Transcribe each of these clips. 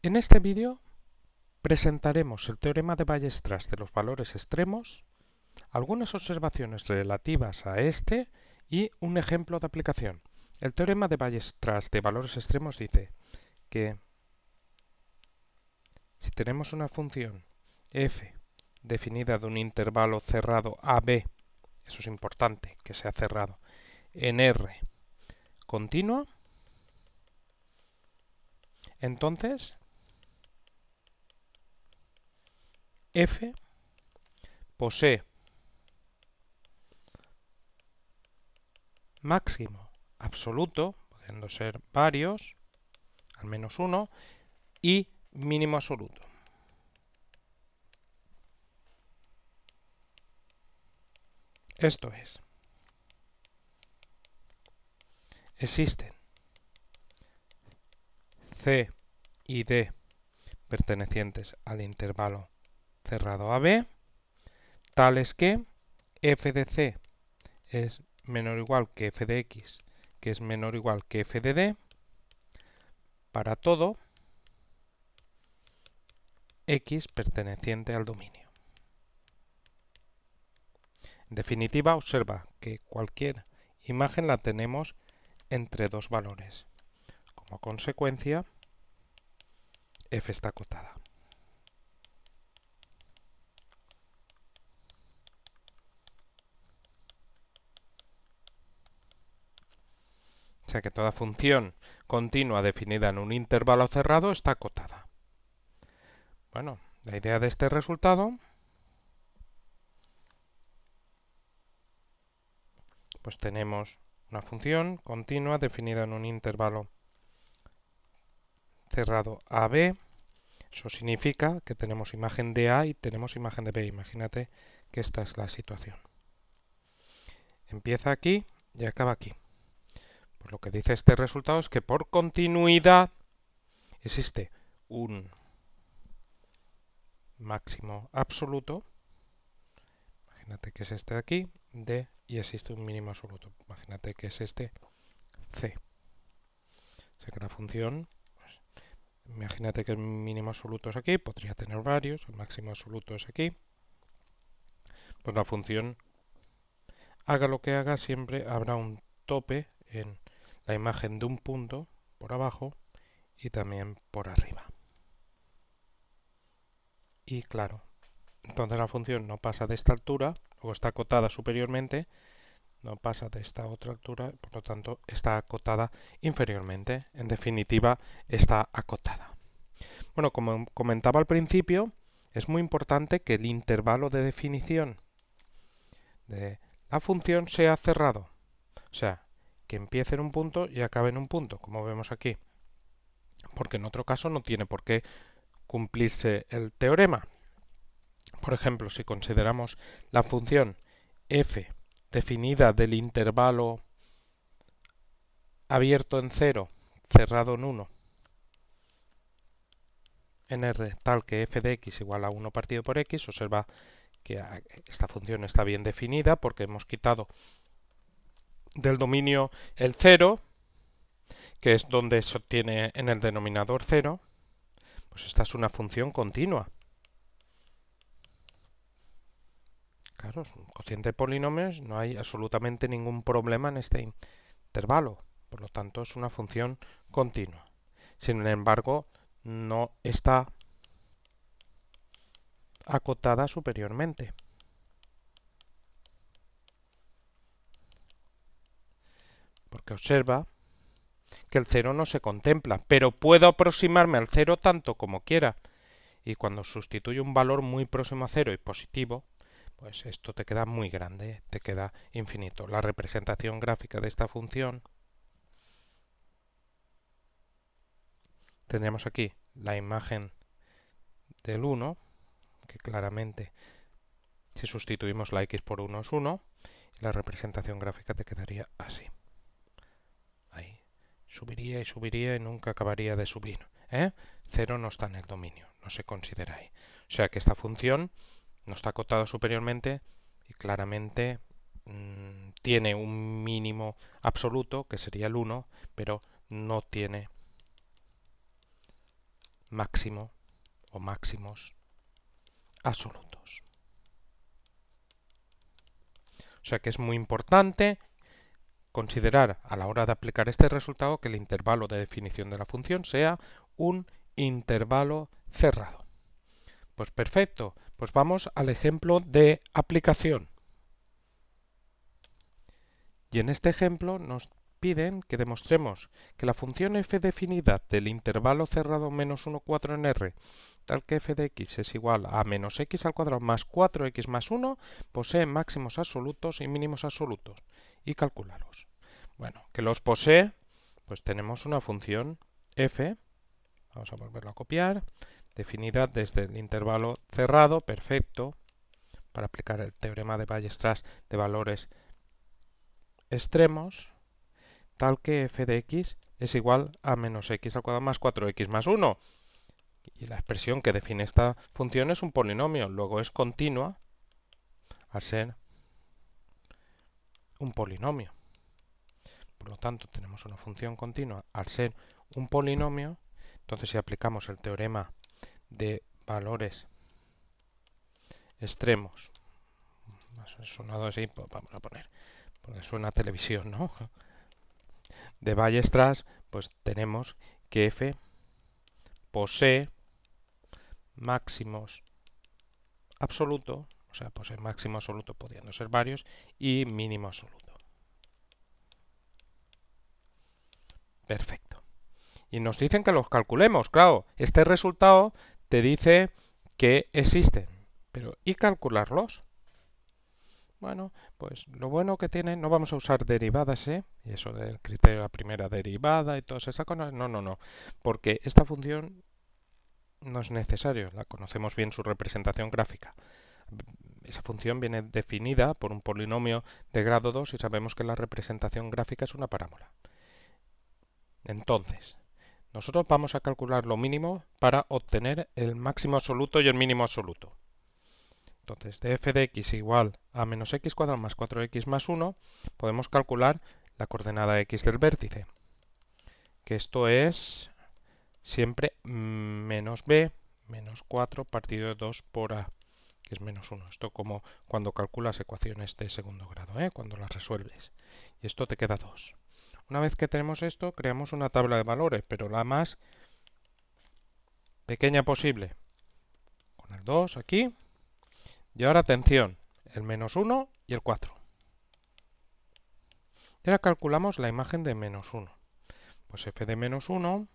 En este vídeo presentaremos el teorema de Weierstrass de los valores extremos, algunas observaciones relativas a este y un ejemplo de aplicación. El teorema de Weierstrass de valores extremos dice que si tenemos una función f definida de un intervalo cerrado AB, eso es importante que sea cerrado, en R continua, entonces f posee máximo absoluto, pudiendo ser varios, al menos uno, y mínimo absoluto. Esto es, existen C y D pertenecientes al intervalo cerrado AB, tales que f de C es menor o igual que f de X, que es menor o igual que f de D, para todo X perteneciente al dominio. En definitiva, observa que cualquier imagen la tenemos entre dos valores. Como consecuencia, f está acotada. O sea que toda función continua definida en un intervalo cerrado está acotada. Bueno, la idea de este resultado, pues tenemos una función continua definida en un intervalo cerrado AB. Eso significa que tenemos imagen de A y tenemos imagen de B. Imagínate que esta es la situación. Empieza aquí y acaba aquí. Pues lo que dice este resultado es que por continuidad existe un máximo absoluto, imagínate que es este de aquí, D, y existe un mínimo absoluto, imagínate que es este C. O sea que la función, pues, imagínate que el mínimo absoluto es aquí, podría tener varios, el máximo absoluto es aquí, pues la función, haga lo que haga, siempre habrá un tope en la imagen de un punto por abajo y también por arriba. Y claro, entonces la función no pasa de esta altura, luego está acotada superiormente, no pasa de esta otra altura, por lo tanto está acotada inferiormente. En definitiva, está acotada. Bueno, como comentaba al principio, es muy importante que el intervalo de definición de la función sea cerrado. O sea, que empiece en un punto y acabe en un punto, como vemos aquí. Porque en otro caso no tiene por qué cumplirse el teorema. Por ejemplo, si consideramos la función f definida del intervalo abierto en 0, cerrado en 1, en R tal que f de x igual a 1 partido por x, observa que esta función está bien definida porque hemos quitado del dominio el 0, que es donde se obtiene en el denominador 0, pues esta es una función continua. Claro, es un cociente de polinomios, no hay absolutamente ningún problema en este intervalo, por lo tanto es una función continua. Sin embargo, no está acotada superiormente. Porque observa que el 0 no se contempla, pero puedo aproximarme al 0 tanto como quiera. Y cuando sustituyo un valor muy próximo a 0 y positivo, pues esto te queda muy grande, te queda infinito. La representación gráfica de esta función, tendríamos aquí la imagen del 1, que claramente si sustituimos la x por 1 es 1, y la representación gráfica te quedaría así. Ahí. Subiría y subiría y nunca acabaría de subir. 0 no está en el dominio, no se considera ahí. O sea que esta función no está acotada superiormente y claramente tiene un mínimo absoluto, que sería el 1, pero no tiene máximo o máximos absolutos. O sea que es muy importante considerar a la hora de aplicar este resultado que el intervalo de definición de la función sea un intervalo cerrado. Pues perfecto, pues vamos al ejemplo de aplicación. Y en este ejemplo nos piden que demostremos que la función f definida del intervalo cerrado menos 1, 4 en R, tal que f de x es igual a menos x al cuadrado más 4x más 1, posee máximos absolutos y mínimos absolutos, y calcularlos. Bueno, que los posee, pues tenemos una función f, vamos a volverlo a copiar, definida desde el intervalo cerrado, perfecto, para aplicar el teorema de Weierstrass de valores extremos, tal que f de x es igual a menos x al cuadrado más 4x más 1. Y la expresión que define esta función es un polinomio, luego es continua al ser un polinomio. Por lo tanto, tenemos una función continua al ser un polinomio. Entonces, si aplicamos el teorema de valores extremos, sonado así, pues vamos a poner, porque suena a televisión, ¿no? De Weierstrass, pues tenemos que f posee máximos absoluto, o sea, posee máximo absoluto pudiendo ser varios, y mínimo absoluto. Perfecto. Y nos dicen que los calculemos, claro, este resultado te dice que existen, pero ¿y calcularlos? Bueno, pues lo bueno que tiene, no vamos a usar derivadas, y eso del criterio de la primera derivada y todas esas cosas, no, porque esta función no es necesario, la conocemos bien su representación gráfica. Esa función viene definida por un polinomio de grado 2 y sabemos que la representación gráfica es una parábola. Entonces, nosotros vamos a calcular lo mínimo para obtener el máximo absoluto y el mínimo absoluto. Entonces, de f de x igual a menos x cuadrado más 4x más 1, podemos calcular la coordenada x del vértice, que esto es siempre menos b menos 4 partido de 2 por a, que es menos 1. Esto como cuando calculas ecuaciones de segundo grado, cuando las resuelves. Y esto te queda 2. Una vez que tenemos esto, creamos una tabla de valores, pero la más pequeña posible. Con el 2 aquí. Y ahora atención, el menos 1 y el 4. Y ahora calculamos la imagen de menos 1. Pues f de menos 1,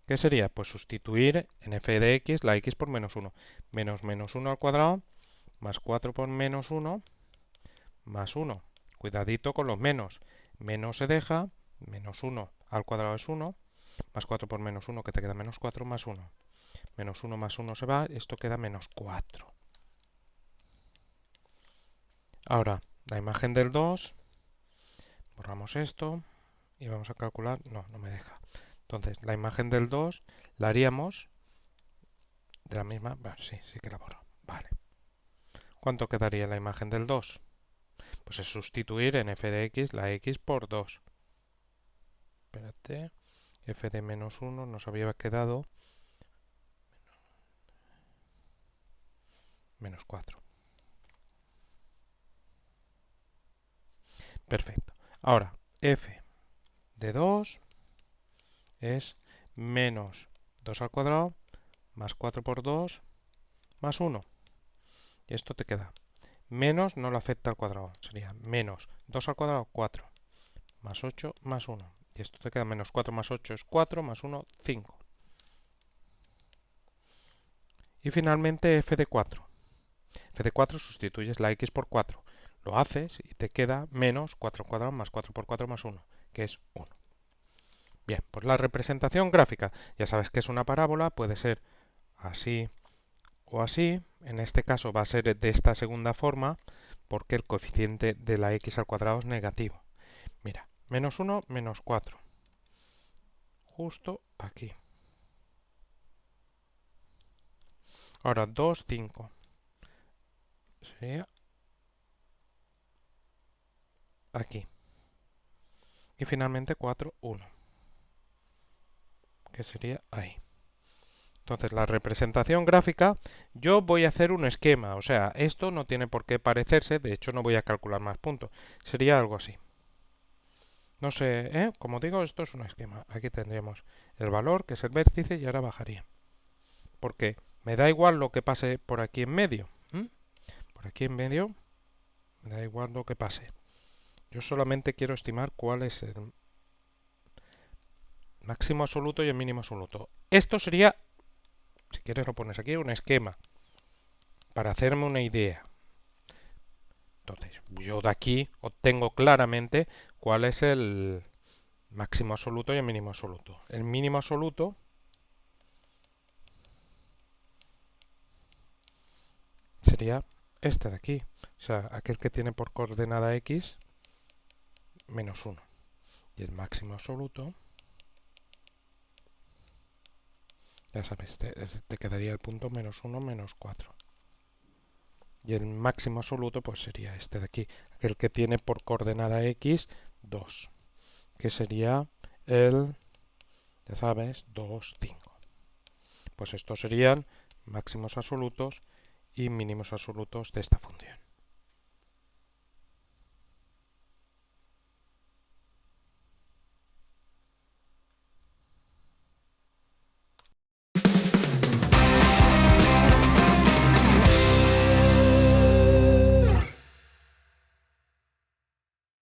¿qué sería? Pues sustituir en f de x la x por menos 1. Menos 1 al cuadrado, más 4 por menos 1, más 1. Cuidadito con los menos. Menos se deja, menos 1 al cuadrado es 1, más 4 por menos 1, que te queda menos 4, más 1. Menos 1 más 1 se va, esto queda menos 4. Ahora, la imagen del 2, borramos esto y vamos a calcular, no me deja. Entonces, la imagen del 2 la haríamos de la misma, bueno, sí que la borro, vale. ¿Cuánto quedaría la imagen del 2? Pues es sustituir en f de x la x por 2. Espérate, f de menos 1 nos había quedado menos 4. Perfecto. Ahora, f de 2 es menos 2 al cuadrado más 4 por 2 más 1. Y esto te queda. Menos no lo afecta al cuadrado. Sería menos 2 al cuadrado, 4. Más 8 más 1. Y esto te queda menos 4 más 8 es 4, más 1, 5. Y finalmente f de 4. F de 4 sustituyes la x por 4. Lo haces y te queda menos 4 al cuadrado más 4 por 4 más 1, que es 1. Bien, pues la representación gráfica, ya sabes que es una parábola, puede ser así o así. En este caso va a ser de esta segunda forma, porque el coeficiente de la x al cuadrado es negativo. Mira, menos 1, menos 4. Justo aquí. Ahora 2, 5. Sería aquí. Y finalmente 4, 1. Que sería ahí. Entonces, la representación gráfica, yo voy a hacer un esquema, o sea, esto no tiene por qué parecerse, de hecho no voy a calcular más puntos, sería algo así. No sé, como digo, esto es un esquema. Aquí tendríamos el valor, que es el vértice, y ahora bajaría. Porque me da igual lo que pase por aquí en medio. Por aquí en medio, me da igual lo que pase. Yo solamente quiero estimar cuál es el máximo absoluto y el mínimo absoluto. Esto sería, si quieres lo pones aquí, un esquema, para hacerme una idea. Entonces, yo de aquí obtengo claramente cuál es el máximo absoluto y el mínimo absoluto. El mínimo absoluto sería este de aquí, o sea, aquel que tiene por coordenada x menos 1. Y el máximo absoluto, ya sabes, te quedaría el punto menos 1, menos 4. Y el máximo absoluto pues sería este de aquí, aquel que tiene por coordenada x 2, que sería el, ya sabes, 2, 5. Pues estos serían máximos absolutos y mínimos absolutos de esta función.